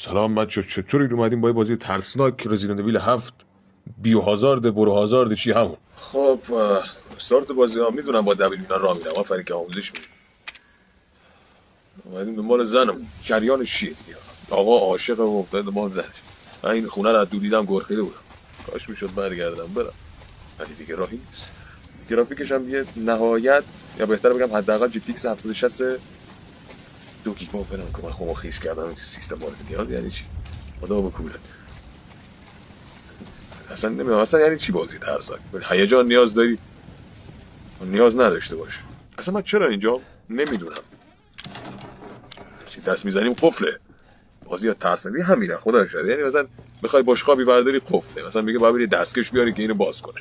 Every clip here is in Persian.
سلام بچه، چطورید؟ اومدیم با یه بازی ترسناک رزیدنت ویل 7 بیو هازارد برو هازارد چی همون. خب استارت بازی ها میدونم با دبل اینا را میرم، آفرین که آموزش میدیم. اومدیم دنبال زنم، جریان شیه دیگه. آقا عاشق و افتاده دنبال زنش. من این خونه رو از دور دیدم گرخیده بودم، کاش میشد برگردم برم، ولی دیگه راهی نیست. گرافیکش هم یه نهایت، یا بهتر بگم حداقل جی تی ایکس 760 2 گیگ با برم که من خودمو خیس کردم سیستم مورد نیاز. یعنی چی؟ خدا بکولت. اصلا نمیدونم اصلا یعنی چی بازی ترسناک. هیجان نیاز داری؟ نیاز نداشته باشه. اصلا من چرا اینجا نمیدونم. چی دست میزنیم قفله. بازی ترسناک همینه خدا شاید. یعنی مثلا بخوای بشقابی برداری قفله، مثلا میگه باید بری دستکش بیاری که اینو باز کنه.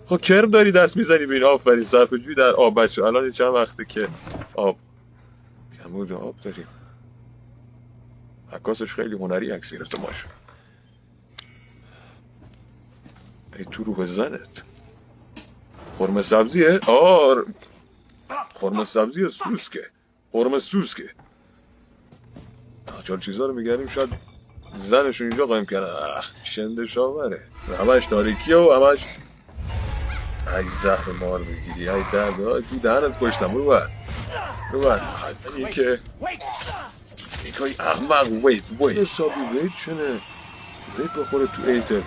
خب کرم داری دست میزنی به این. آفرین، صرفه‌جویی در آب بچه. الان چند وقته که آب کموج آب داریم. عکاسش خیلی هنری عکس گرفته ماشا. ای تو رو بزنت. قرمه سبزیه؟ قرمه سبزی سوسکه. قرمه سوسکه. چهار چیزا رو میگردیم شاید زنشون اینجا قایم کنه. شنده شاوره. همش تاریکیه و همش ای زهر مار بگیری. ای درد های تو دهنت کشتم. برو بر این که ای احمق. ویت حسابی ویت چنه ویت بخوره تو ایتت.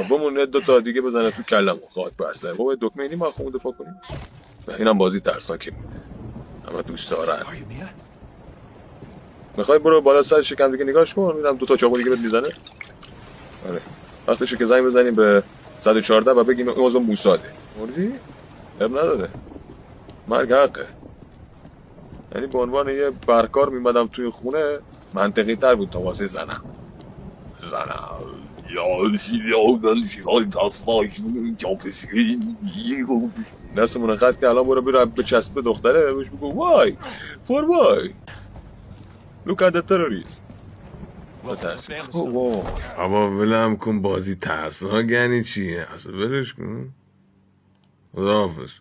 بمونه 2 تا دیگه بزنه تو کلمون خواهد برسه. بابا دکمه اینی ما خود دفاع کنیم. اینم بازی ترسناکه، همه دوست دارن. میخوای برو بالا سر شکم دیگه نگاش کن. میدم 2 تا چاقو دیگه بهت میزنه. آره وقتشه که زنگ بزنیم به 114 و بگیم این موضوع موساده. مردی؟ اب نداره، مرگ حقه. یعنی به عنوان یه برکار میمدم توی خونه منطقی تر بود تا واسه زنم. دستمون قد که الان برو به چسب دختره بهش بگو وای فور وای look at the terrorist. بابا ولم کن، بازی ترسناک یعنی چیه؟ اصلا ولش کن. خداحافظ.